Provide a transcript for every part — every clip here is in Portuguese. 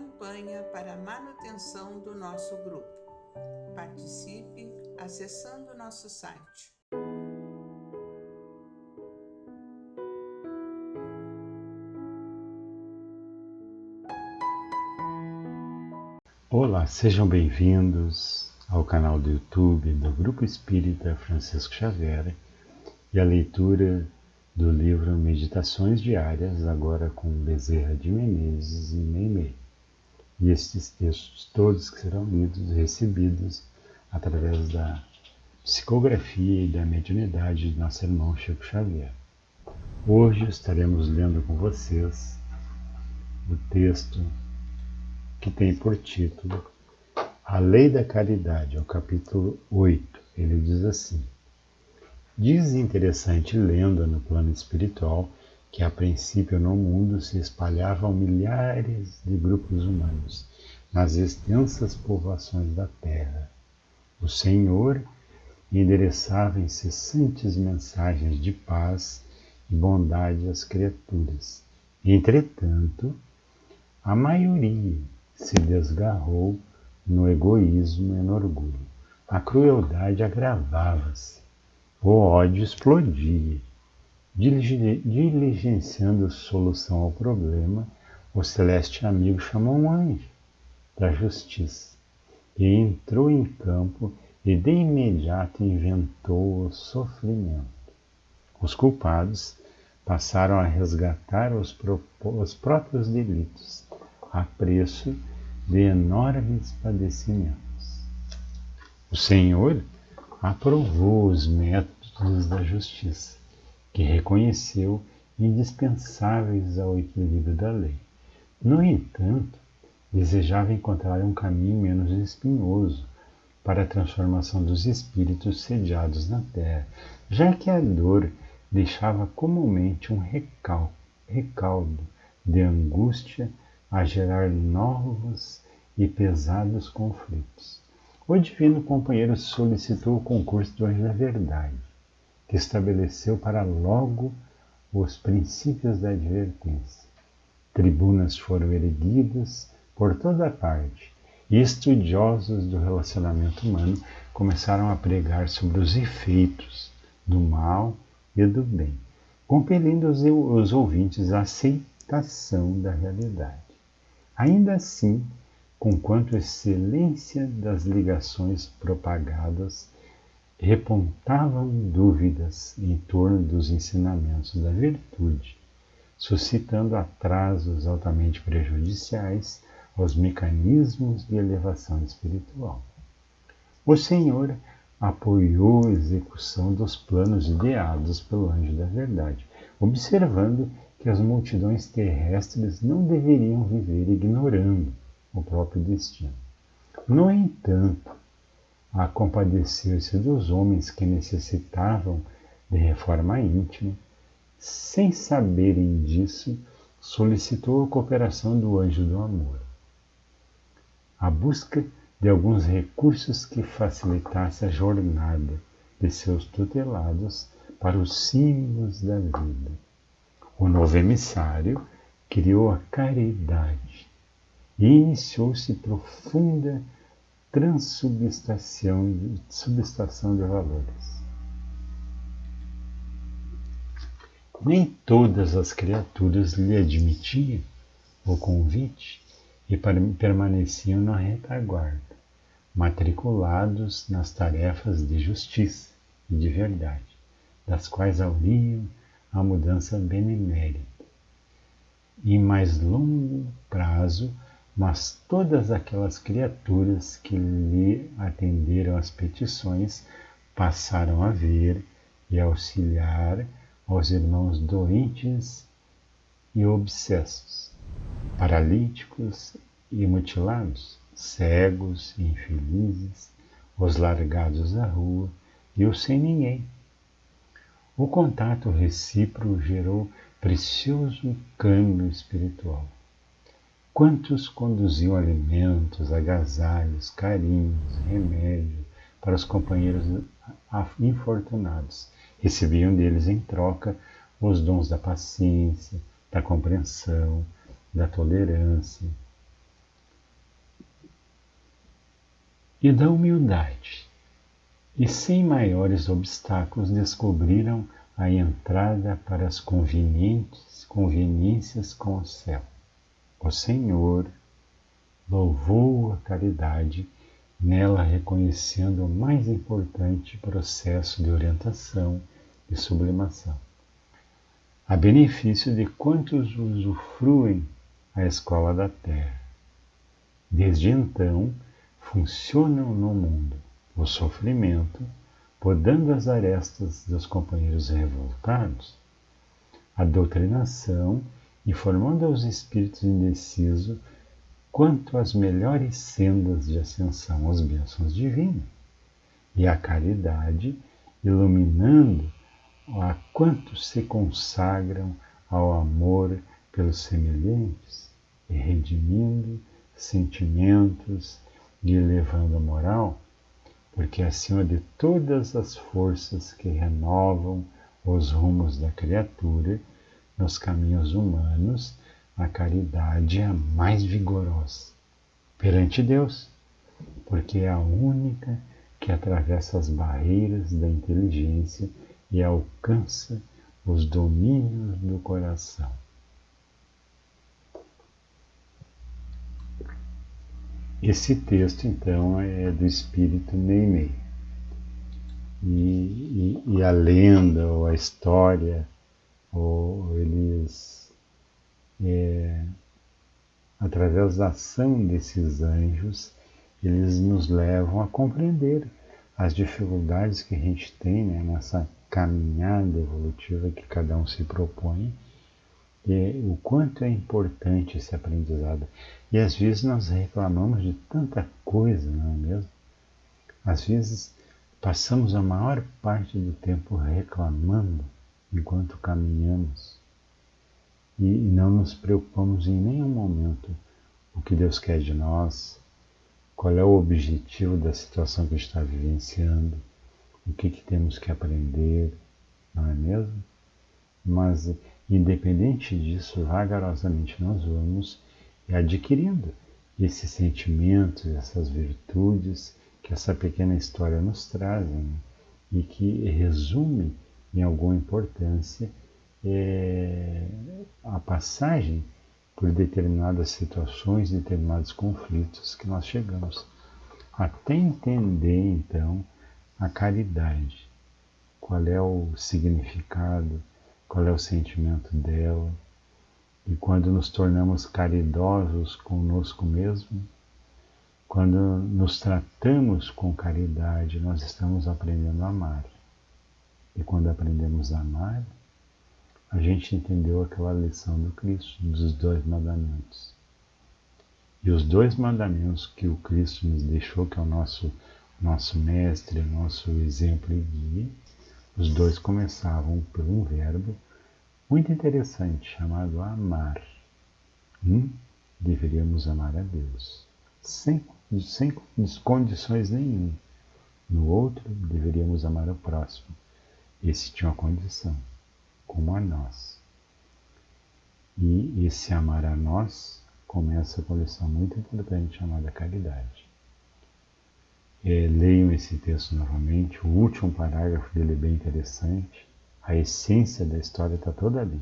campanha para a manutenção do nosso grupo. Participe acessando nosso site. Olá, sejam bem-vindos ao canal do YouTube do Grupo Espírita Francisco Xavier e a leitura do livro Meditações Diárias, agora com Bezerra de Menezes e Meimei. E estes textos todos que serão lidos e recebidos através da psicografia e da mediunidade de nosso irmão Chico Xavier. Hoje estaremos lendo com vocês o texto que tem por título A Lei da Caridade, ao capítulo 8. Ele diz assim: desinteressante lenda no plano espiritual que a princípio no mundo se espalhavam milhares de grupos humanos nas extensas povoações da terra. O Senhor endereçava incessantes mensagens de paz e bondade às criaturas. Entretanto, a maioria se desgarrou no egoísmo e no orgulho. A crueldade agravava-se. O ódio explodia. Diligenciando solução ao problema, o celeste amigo chamou um anjo da justiça e entrou em campo e de imediato inventou o sofrimento. Os culpados passaram a resgatar os próprios delitos a preço de enormes padecimentos. O Senhor aprovou os métodos da justiça, que reconheceu indispensáveis ao equilíbrio da lei. No entanto, desejava encontrar um caminho menos espinhoso para a transformação dos espíritos sediados na terra, já que a dor deixava comumente um recaldo de angústia a gerar novos e pesados conflitos. O divino companheiro solicitou o concurso do anjo da verdade, que estabeleceu para logo os princípios da advertência. Tribunas foram erguidas por toda parte, e estudiosos do relacionamento humano começaram a pregar sobre os efeitos do mal e do bem, compelindo os ouvintes à aceitação da realidade. Ainda assim, conquanto a excelência das ligações propagadas repontavam dúvidas em torno dos ensinamentos da virtude, suscitando atrasos altamente prejudiciais aos mecanismos de elevação espiritual. O Senhor apoiou a execução dos planos ideados pelo anjo da verdade, observando que as multidões terrestres não deveriam viver ignorando o próprio destino. No entanto, a compadecer-se dos homens que necessitavam de reforma íntima, sem saberem disso, solicitou a cooperação do anjo do amor. A busca de alguns recursos que facilitasse a jornada de seus tutelados para os cimos da vida. O novo emissário criou a caridade e iniciou-se profunda transubstanciação de valores. Nem todas as criaturas lhe admitiam o convite e permaneciam na retaguarda, matriculados nas tarefas de justiça e de verdade, das quais hauriam a mudança benemérita. Em mais longo prazo, mas todas aquelas criaturas que lhe atenderam às petições passaram a ver e auxiliar aos irmãos doentes e obsessos, paralíticos e mutilados, cegos e infelizes, os largados à rua e os sem ninguém. O contato recíproco gerou precioso câmbio espiritual. Quantos conduziam alimentos, agasalhos, carinhos, remédio para os companheiros infortunados, recebiam deles em troca os dons da paciência, da compreensão, da tolerância. e da humildade, e sem maiores obstáculos descobriram a entrada para as conveniências com o céu. O Senhor louvou a caridade, nela reconhecendo o mais importante processo de orientação e sublimação, a benefício de quantos usufruem a escola da terra. Desde então, funcionam no mundo o sofrimento, podando as arestas dos companheiros revoltados, a doutrinação, informando aos espíritos indecisos quanto às melhores sendas de ascensão às bênçãos divinas, e a caridade, iluminando a quantos se consagram ao amor pelos semelhantes e redimindo sentimentos e elevando a moral, porque acima de todas as forças que renovam os rumos da criatura nos caminhos humanos, a caridade é a mais vigorosa perante Deus, porque é a única que atravessa as barreiras da inteligência e alcança os domínios do coração. Esse texto, então, é do espírito Meimei. E a lenda, ou a história, ou eles, através da ação desses anjos, eles nos levam a compreender as dificuldades que a gente tem, né, nessa caminhada evolutiva que cada um se propõe, e o quanto é importante esse aprendizado. E às vezes nós reclamamos de tanta coisa, não é mesmo? Às vezes passamos a maior parte do tempo reclamando enquanto caminhamos e não nos preocupamos em nenhum momento o que Deus quer de nós, qual é o objetivo da situação que está vivenciando, o que temos que aprender, não é mesmo? Mas, independente disso, vagarosamente nós vamos adquirindo esses sentimentos, essas virtudes que essa pequena história nos traz, né? E que resume em alguma importância a passagem por determinadas situações, determinados conflitos que nós chegamos. Até entender, então, a caridade, qual é o significado, qual é o sentimento dela, e quando nos tornamos caridosos conosco mesmo, quando nos tratamos com caridade, nós estamos aprendendo a amar. E quando aprendemos a amar, a gente entendeu aquela lição do Cristo, dos 2 mandamentos. E os 2 mandamentos que o Cristo nos deixou, que é o nosso mestre, o nosso exemplo e guia, os 2 começavam por um verbo muito interessante, chamado amar. Deveríamos amar a Deus, sem condições nenhuma. No outro, deveríamos amar o próximo. Esse tinha uma condição, como a nós. E esse amar a nós começa com a lição muito importante chamada caridade. Leiam esse texto novamente, o último parágrafo dele é bem interessante. A essência da história está toda ali.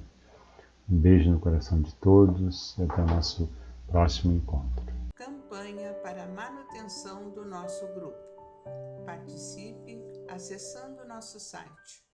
Um beijo no coração de todos e até o nosso próximo encontro. Campanha para a manutenção do nosso grupo. Participe acessando nosso site